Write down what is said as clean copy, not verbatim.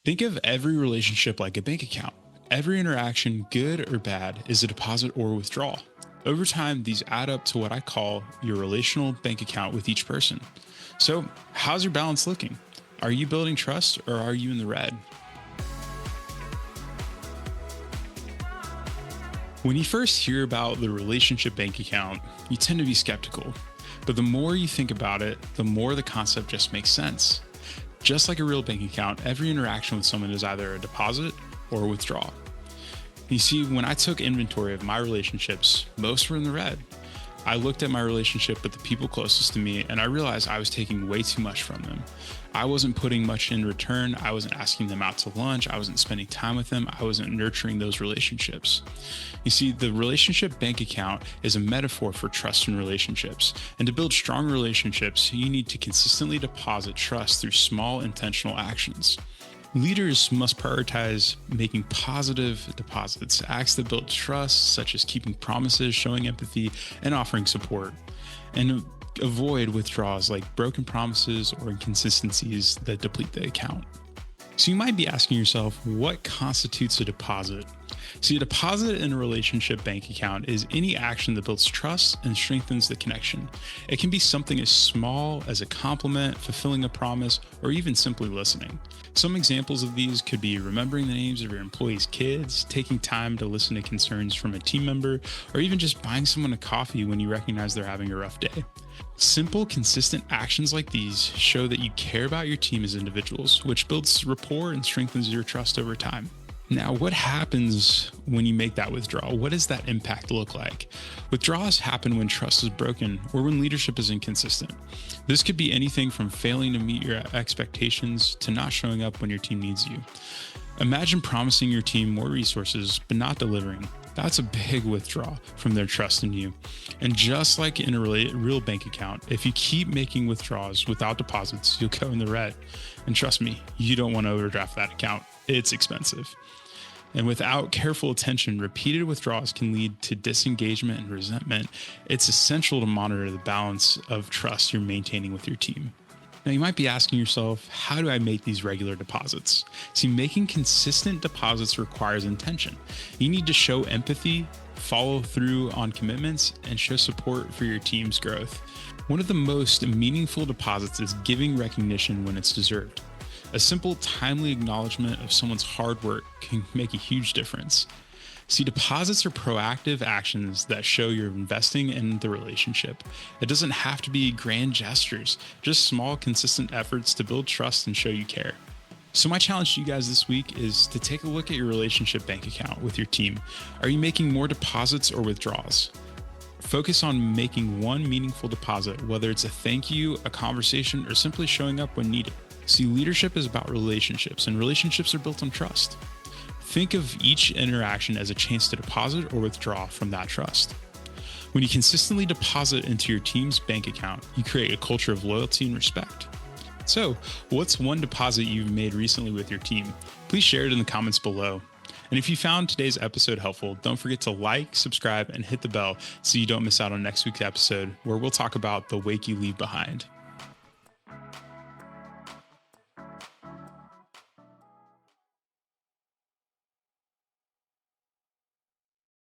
Think of every relationship like a bank account. Every interaction, good or bad, is a deposit or withdrawal. Over time, these add up to what I call your relational bank account with each person. So, how's your balance looking? Are you building trust or are you in the red? When you first hear about the relationship bank account, you tend to be skeptical. But the more you think about it, the more the concept just makes sense. Just like a real bank account, every interaction with someone is either a deposit or a withdrawal. You see, when I took inventory of my relationships, most were in the red. I looked at my relationship with the people closest to me and I realized I was taking way too much from them. I wasn't putting much in return. I wasn't asking them out to lunch. I wasn't spending time with them. I wasn't nurturing those relationships. You see, the relationship bank account is a metaphor for trust in relationships. And to build strong relationships, you need to consistently deposit trust through small intentional actions. Leaders must prioritize making positive deposits, acts that build trust, such as keeping promises, showing empathy, and offering support. And avoid withdrawals like broken promises or inconsistencies that deplete the account. So you might be asking yourself, what constitutes a deposit? See, a deposit in a relationship bank account is any action that builds trust and strengthens the connection. It can be something as small as a compliment, fulfilling a promise, or even simply listening. Some examples of these could be remembering the names of your employees' kids, taking time to listen to concerns from a team member, or even just buying someone a coffee when you recognize they're having a rough day. Simple, consistent actions like these show that you care about your team as individuals, which builds rapport and strengthens your trust over time. Now, what happens when you make that withdrawal? What does that impact look like? Withdrawals happen when trust is broken or when leadership is inconsistent. This could be anything from failing to meet your expectations to not showing up when your team needs you. Imagine promising your team more resources, but not delivering. That's a big withdrawal from their trust in you. And just like in a real bank account, if you keep making withdrawals without deposits, you'll go in the red. And trust me, you don't want to overdraft that account. It's expensive. And without careful attention, repeated withdrawals can lead to disengagement and resentment. It's essential to monitor the balance of trust you're maintaining with your team. Now, you might be asking yourself, how do I make these regular deposits? See, making consistent deposits requires intention. You need to show empathy, follow through on commitments, and show support for your team's growth. One of the most meaningful deposits is giving recognition when it's deserved. A simple, timely acknowledgement of someone's hard work can make a huge difference. See, deposits are proactive actions that show you're investing in the relationship. It doesn't have to be grand gestures, just small, consistent efforts to build trust and show you care. So my challenge to you guys this week is to take a look at your relationship bank account with your team. Are you making more deposits or withdrawals? Focus on making one meaningful deposit, whether it's a thank you, a conversation, or simply showing up when needed. See, leadership is about relationships, and relationships are built on trust. Think of each interaction as a chance to deposit or withdraw from that trust. When you consistently deposit into your team's bank account, you create a culture of loyalty and respect. So, what's one deposit you've made recently with your team? Please share it in the comments below. And if you found today's episode helpful, don't forget to like, subscribe, and hit the bell so you don't miss out on next week's episode, where we'll talk about the wake you leave behind.